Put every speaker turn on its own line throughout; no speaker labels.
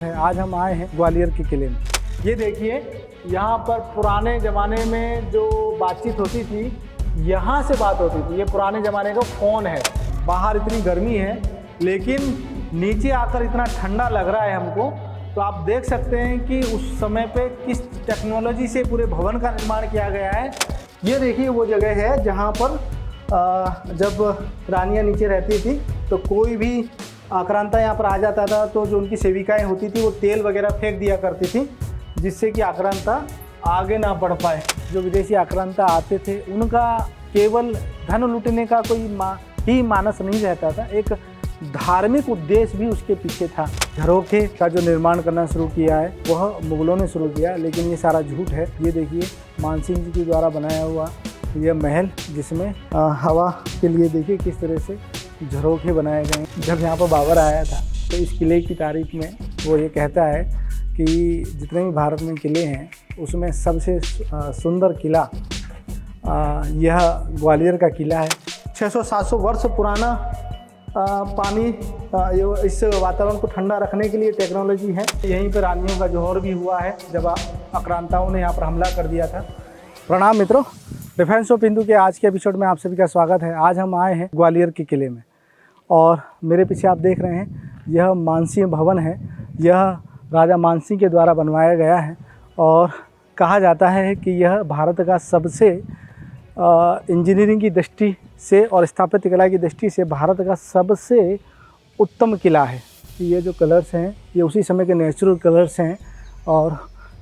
आज हम आए हैं ग्वालियर के किले में। ये देखिए, यहाँ पर पुराने ज़माने में जो बातचीत होती थी, यहाँ से बात होती थी। ये पुराने ज़माने का फ़ोन है। बाहर इतनी गर्मी है, लेकिन नीचे आकर इतना ठंडा लग रहा है हमको। तो आप देख सकते हैं कि उस समय पे किस टेक्नोलॉजी से पूरे भवन का निर्माण किया गया है। ये देखिए वो जगह है जहाँ पर जब रानियाँ नीचे रहती थी तो कोई भी आक्रांता यहाँ पर आ जाता था तो जो उनकी सेविकाएं होती थी वो तेल वगैरह फेंक दिया करती थी, जिससे कि आक्रांता आगे ना बढ़ पाए। जो विदेशी आक्रांता आते थे उनका केवल धन लूटने का कोई मानस नहीं रहता था, एक धार्मिक उद्देश्य भी उसके पीछे था। झरोखे का जो निर्माण करना शुरू किया है वह मुगलों ने शुरू किया, लेकिन ये सारा झूठ है। ये देखिए मानसिंह जी के द्वारा बनाया हुआ यह महल, जिसमें हवा के लिए देखिए किस तरह से झरोखे बनाए गए हैं। जब यहाँ पर बाबर आया था तो इस किले की तारीफ में वो ये कहता है कि जितने भी भारत में किले हैं उसमें सबसे सुंदर किला यह ग्वालियर का किला है। 600-700 वर्ष पुराना पानी इस वातावरण को ठंडा रखने के लिए टेक्नोलॉजी है। यहीं पर रानियों का जौहर भी हुआ है जब आक्रांताओं ने यहाँ पर हमला कर दिया था। प्रणाम मित्रों, डिफेंस ऑफ हिंदू के आज के एपिसोड में आप सभी का स्वागत है। आज हम आए हैं ग्वालियर के किले में और मेरे पीछे आप देख रहे हैं यह मानसिंह भवन है। यह राजा मानसिंह के द्वारा बनवाया गया है और कहा जाता है कि यह भारत का सबसे इंजीनियरिंग की दृष्टि से और स्थापत्य कला की दृष्टि से भारत का सबसे उत्तम किला है। ये जो कलर्स हैं ये उसी समय के नेचुरल कलर्स हैं और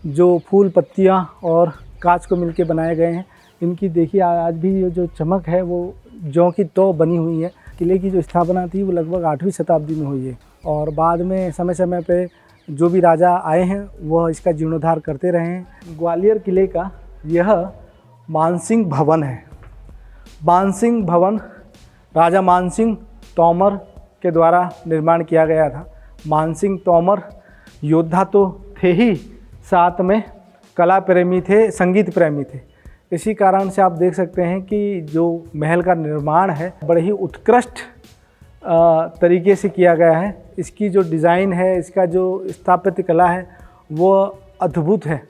जो फूल पत्तियाँ और कांच को मिलके बनाए गए हैं। इनकी देखिए आज भी ये जो चमक है वो जौ की तो बनी हुई है। किले की जो स्थापना थी वो लगभग 8वीं शताब्दी में हुई है और बाद में समय समय पे जो भी राजा आए हैं वह इसका जीर्णोद्धार करते रहे हैं। ग्वालियर किले का यह मानसिंह भवन है। मानसिंह भवन राजा मानसिंह तोमर के द्वारा निर्माण किया गया था। मानसिंह तोमर योद्धा तो थे ही, साथ में कला प्रेमी थे, संगीत प्रेमी थे। इसी कारण से आप देख सकते हैं कि जो महल का निर्माण है बड़े ही उत्कृष्ट तरीके से किया गया है। इसकी जो डिज़ाइन है, इसका जो स्थापत्य कला है वो अद्भुत है।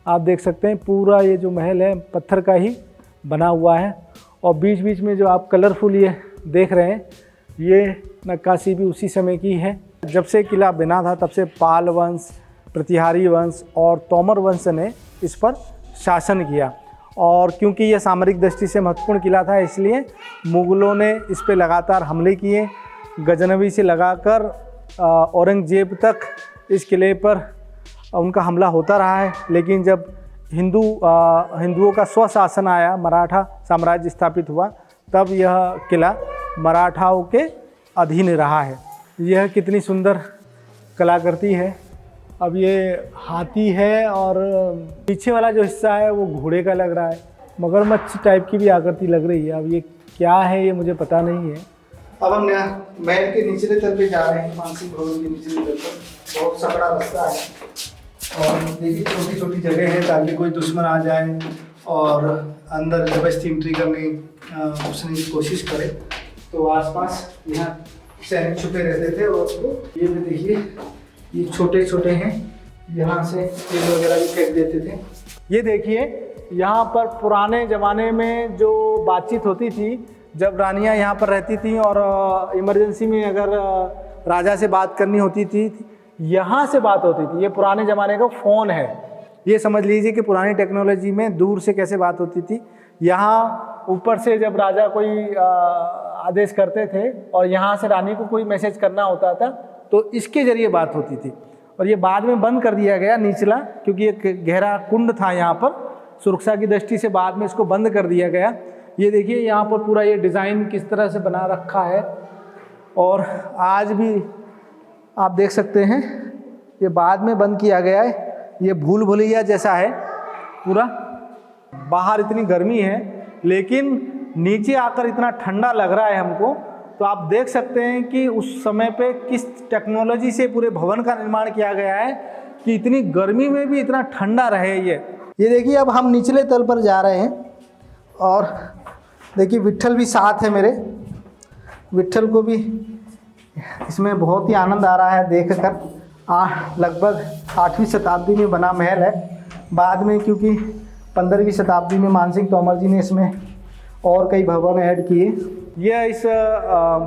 आप देख सकते हैं पूरा ये जो महल है पत्थर का ही बना हुआ है और बीच बीच में जो आप कलरफुल ये देख रहे हैं ये नक्काशी भी उसी समय की है। जब से किला बना था तब से पाल वंश, प्रतिहारी वंश और तोमर वंश ने इस पर शासन किया और क्योंकि यह सामरिक दृष्टि से महत्वपूर्ण किला था इसलिए मुग़लों ने इस पर लगातार हमले किए। गजनवी से लगाकर औरंगजेब तक इस किले पर उनका हमला होता रहा है। लेकिन जब हिंदुओं का स्वशासन आया, मराठा साम्राज्य स्थापित हुआ, तब यह किला मराठाओं के अधीन रहा है। यह कितनी सुंदर कलाकृति है। अब ये हाथी है और पीछे वाला जो हिस्सा है वो घोड़े का लग रहा है। मगरमच्छ टाइप की भी आकृति लग रही है। अब ये क्या है ये मुझे पता नहीं है। अब हम महल के निचले तल पे जा रहे हैं। मानसिंह भवन के निचले तल पर बहुत सकड़ा रास्ता है और देखिए छोटी छोटी जगह है ताकि कोई दुश्मन आ जाए और अंदर जबरदस्ती एंट्री करने घुसने की कोशिश करे। तो आसपास यहाँ सैनिक छुपे रहते थे और ये भी देखिए ये छोटे छोटे हैं, यहाँ से तेल वगैरह भी फेंक देते थे। ये देखिए यहाँ पर पुराने ज़माने में जो बातचीत होती थी, जब रानियाँ यहाँ पर रहती थी और इमरजेंसी में अगर राजा से बात करनी होती थी यहाँ से बात होती थी। ये पुराने ज़माने का फ़ोन है। ये समझ लीजिए कि पुरानी टेक्नोलॉजी में दूर से कैसे बात होती थी। यहाँ ऊपर से जब राजा कोई आदेश करते थे और यहाँ से रानी को कोई मैसेज करना होता था तो इसके ज़रिए बात होती थी। और ये बाद में बंद कर दिया गया निचला, क्योंकि एक गहरा कुंड था यहाँ पर, सुरक्षा की दृष्टि से बाद में इसको बंद कर दिया गया। ये देखिए यहाँ पर पूरा ये डिज़ाइन किस तरह से बना रखा है और आज भी आप देख सकते हैं ये बाद में बंद किया गया है। ये भूल भुलैया जैसा है पूरा। बाहर इतनी गर्मी है लेकिन नीचे आकर इतना ठंडा लग रहा है हमको। तो आप देख सकते हैं कि उस समय पे किस टेक्नोलॉजी से पूरे भवन का निर्माण किया गया है कि इतनी गर्मी में भी इतना ठंडा रहे। ये देखिए अब हम निचले तल पर जा रहे हैं और देखिए विट्ठल भी साथ है मेरे। विट्ठल को भी इसमें बहुत ही आनंद आ रहा है देखकर।
लगभग 8वीं शताब्दी में बना महल है। बाद में क्योंकि 15वीं शताब्दी में मानसिंह तोमर जी ने इसमें और कई भवन ऐड किए।
यह इस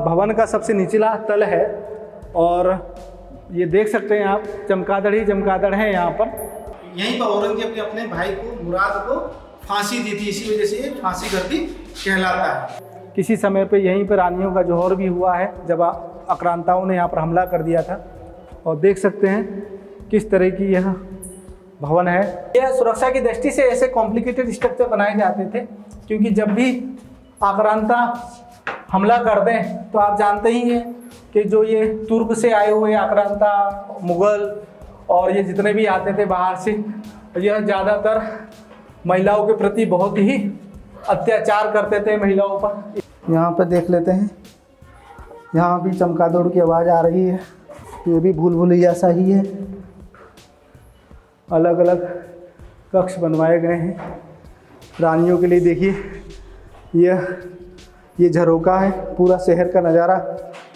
भवन का सबसे निचला तल है और ये देख सकते हैं आप, चमगादड़ ही चमगादड़ है यहाँ पर।
यहीं पर औरंगजेब ने अपने भाई को मुराद को फांसी दी थी, इसी वजह से ये फांसी घाटी कहलाता है।
किसी समय पे यहीं पर रानियों का जौहर भी हुआ है जब आक्रांताओं ने यहाँ पर हमला कर दिया था। और देख सकते हैं किस तरह की यह भवन है। यह सुरक्षा की दृष्टि से ऐसे कॉम्प्लिकेटेड स्ट्रक्चर बनाए जाते थे क्योंकि जब भी आक्रांता हमला कर दें तो आप जानते ही हैं कि जो ये तुर्क से आए हुए आक्रांता, मुग़ल और ये जितने भी आते थे बाहर से, यह ज़्यादातर महिलाओं के प्रति बहुत ही अत्याचार करते थे महिलाओं पर।
यहाँ पर देख लेते हैं, यहाँ भी चमगादड़ की आवाज़ आ रही है। ये भी भूल भुलैया सा ही है। अलग अलग कक्ष बनवाए गए हैं रानियों के लिए। देखिए ये झरोका है, पूरा शहर का नज़ारा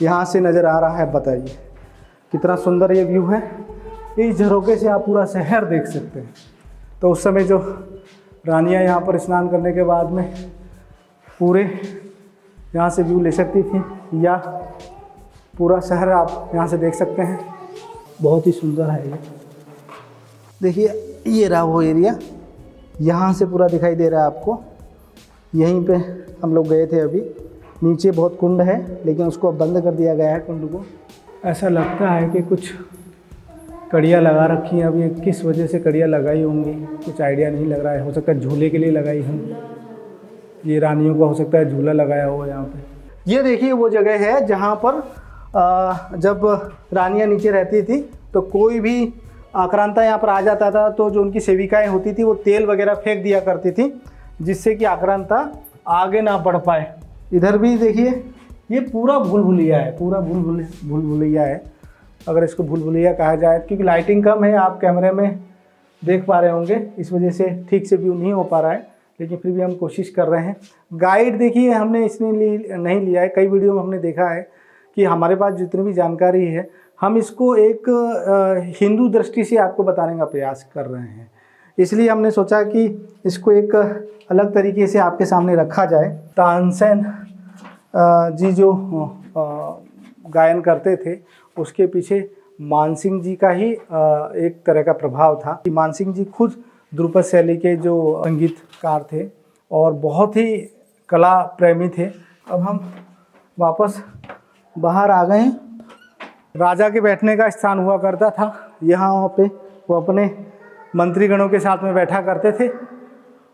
यहाँ से नज़र आ रहा है। बताइए कितना सुंदर ये व्यू है। इस झरोके से आप पूरा शहर देख सकते हैं। तो उस समय जो रानियाँ यहाँ पर स्नान करने के बाद में पूरे यहाँ से व्यू ले सकती थी या पूरा शहर आप यहाँ से देख सकते हैं। बहुत ही सुंदर है ये। देखिए ये रहा वो एरिया, यहाँ से पूरा दिखाई दे रहा है आपको। यहीं पे हम लोग गए थे अभी। नीचे बहुत कुंड है लेकिन उसको अब बंद कर दिया गया है कुंड को। ऐसा लगता है कि कुछ कड़ियाँ लगा रखी हैं। अब ये किस वजह से कड़ियाँ लगाई होंगी कुछ आइडिया नहीं लग रहा है। हो सकता है झूले के लिए लगाई हो। ये रानियों का हो सकता है झूला लगाया हो यहाँ पे। ये देखिए वो जगह है जहाँ पर जब रानियाँ नीचे रहती थी तो कोई भी आक्रांता यहाँ पर आ जाता था तो जो उनकी सेविकाएं होती थी वो तेल वगैरह फेंक दिया करती थी जिससे कि आक्रांता आगे ना बढ़ पाए। इधर भी देखिए ये पूरा भूल भुलैया है, पूरा भूल भुलैया है, अगर इसको भूल भुलैया कहा जाए, क्योंकि लाइटिंग कम है। आप कैमरे में देख पा रहे होंगे, इस वजह से ठीक से व्यू नहीं हो पा रहा है, लेकिन फिर भी हम कोशिश कर रहे हैं। गाइड देखिए हमने इसलिए नहीं लिया है, कई वीडियो में हमने देखा है कि हमारे पास जितनी भी जानकारी है हम इसको एक हिंदू दृष्टि से आपको बताने का प्रयास कर रहे हैं। इसलिए हमने सोचा कि इसको एक अलग तरीके से आपके सामने रखा जाए। तानसेन जी जो गायन करते थे उसके पीछे मानसिंह जी का ही एक तरह का प्रभाव था। मानसिंह जी खुद ध्रुपद शैली के जो संगीतकार थे और बहुत ही कला प्रेमी थे। अब हम वापस बाहर आ गए हैं। राजा के बैठने का स्थान हुआ करता था यहाँ पे, वो अपने मंत्रीगणों के साथ में बैठा करते थे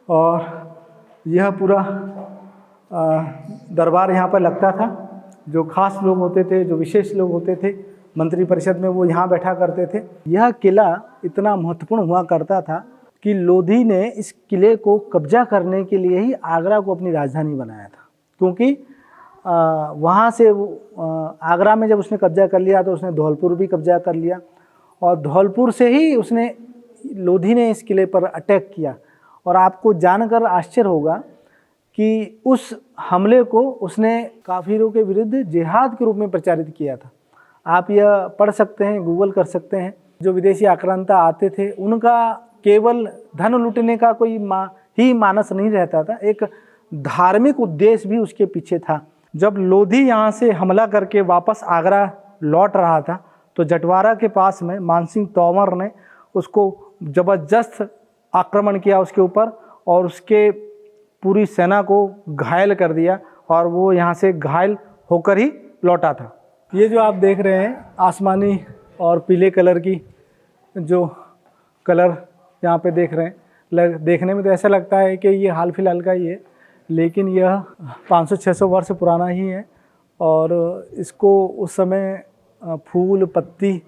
और यह पूरा दरबार यहाँ पर लगता था। जो खास लोग होते थे, जो विशेष लोग होते थे मंत्री परिषद में, वो यहाँ बैठा करते थे। यह किला इतना महत्वपूर्ण हुआ करता था कि लोधी ने इस किले को कब्जा करने के लिए ही आगरा को अपनी राजधानी बनाया था, क्योंकि वहाँ से आगरा में जब उसने कब्जा कर लिया तो उसने धौलपुर भी कब्जा कर लिया और धौलपुर से ही उसने लोधी ने इस किले पर अटैक किया। और आपको जानकर आश्चर्य होगा कि उस हमले को उसने काफिरों के विरुद्ध जिहाद के रूप में प्रचारित किया था। आप यह पढ़ सकते हैं, गूगल कर सकते हैं। जो विदेशी आक्रांता आते थे उनका केवल धन लूटने का कोई ही मानस नहीं रहता था, एक धार्मिक उद्देश्य भी उसके पीछे था। जब लोधी यहाँ से हमला करके वापस आगरा लौट रहा था तो जटवाड़ा के पास में मानसिंह तोमर ने उसको ज़बरदस्त आक्रमण किया उसके ऊपर और उसके पूरी सेना को घायल कर दिया और वो यहाँ से घायल होकर ही लौटा था। ये जो आप देख रहे हैं आसमानी और पीले कलर की जो कलर यहाँ पे देख रहे हैं, देखने में तो ऐसा लगता है कि ये हाल फिलहाल का ही है, लेकिन यह 500-600 वर्ष पुराना ही है। और इसको उस समय फूल पत्ती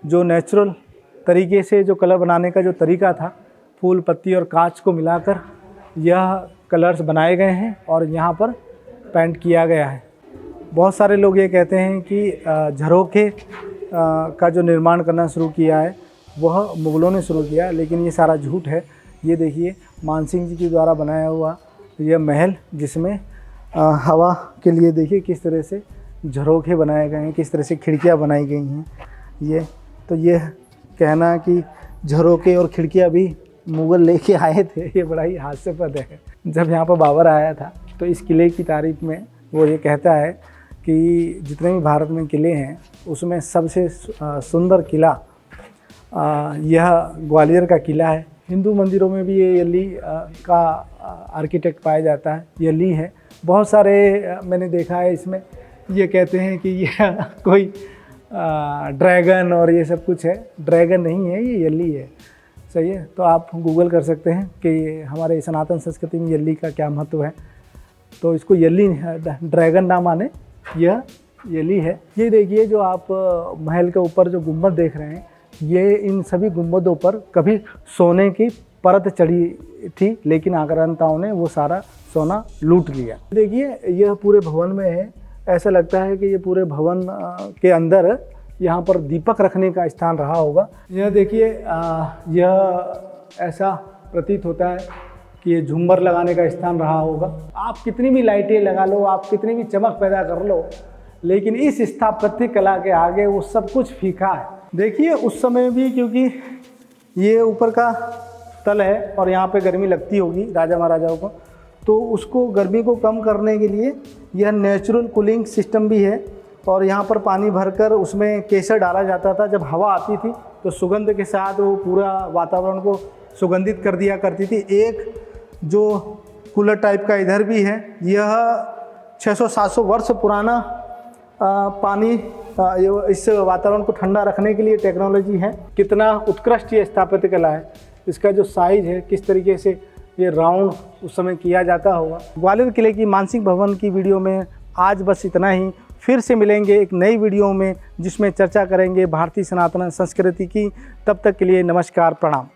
जो नेचुरल तरीके से जो कलर बनाने का जो तरीका था, फूल पत्ती और कांच को मिलाकर यह कलर्स बनाए गए हैं और यहाँ पर पेंट किया गया है। बहुत सारे लोग ये कहते हैं कि झरोखे का जो निर्माण करना शुरू किया है वह मुग़लों ने शुरू किया, लेकिन ये सारा झूठ है। ये देखिए मानसिंह जी के द्वारा बनाया हुआ यह महल, जिसमें हवा के लिए देखिए किस तरह से झरोखे बनाए गए हैं, किस तरह से खिड़कियां बनाई गई हैं। ये तो ये कहना कि झरोके और खिड़कियाँ भी मुग़ल लेके आए थे, ये बड़ा ही हास्यास्पद है। जब यहाँ पर बाबर आया था तो इस किले की तारीफ में वो ये कहता है कि जितने भी भारत में किले हैं उसमें सबसे सुंदर किला यह ग्वालियर का किला है। हिंदू मंदिरों में भी ये यल्ली का आर्किटेक्ट पाया जाता है, यल्ली है। बहुत सारे मैंने देखा है इसमें ये कहते हैं कि ये कोई ड्रैगन और ये सब कुछ है, ड्रैगन नहीं है, ये यल्ली है। सही है, तो आप गूगल कर सकते हैं कि हमारे सनातन संस्कृति में यल्ली का क्या महत्व है। तो इसको यल्ली ड्रैगन ना माने, यह यल्ली है। ये देखिए जो आप महल के ऊपर जो गुम्बद देख रहे हैं, ये इन सभी गुम्बदों पर कभी सोने की परत चढ़ी थी, लेकिन आक्रांताओं ने वो सारा सोना लूट लिया। देखिए यह पूरे भवन में है, ऐसा लगता है कि ये पूरे भवन के अंदर यहाँ पर दीपक रखने का स्थान रहा होगा। यह देखिए यह ऐसा प्रतीत होता है कि ये झूमर लगाने का स्थान रहा होगा। आप कितनी भी लाइटें लगा लो, आप कितनी भी चमक पैदा कर लो, लेकिन इस स्थापत्य कला के आगे वो सब कुछ फीका है। देखिए उस समय भी, क्योंकि ये ऊपर का तल है और यहाँ पे गर्मी लगती होगी राजा महाराजाओं को, तो उसको गर्मी को कम करने के लिए यह नेचुरल कूलिंग सिस्टम भी है। और यहाँ पर पानी भरकर उसमें केसर डाला जाता था। जब हवा आती थी तो सुगंध के साथ वो पूरा वातावरण को सुगंधित कर दिया करती थी। एक जो कूलर टाइप का इधर भी है, यह 600-700 वर्ष पुराना पानी इस वातावरण को ठंडा रखने के लिए टेक्नोलॉजी है। कितना उत्कृष्ट ये स्थापत्य कला है, इसका जो साइज है, किस तरीके से ये राउंड उस समय किया जाता होगा। ग्वालियर किले की मानसिक भवन की वीडियो में आज बस इतना ही। फिर से मिलेंगे एक नई वीडियो में जिसमें चर्चा करेंगे भारतीय सनातन संस्कृति की। तब तक के लिए नमस्कार, प्रणाम।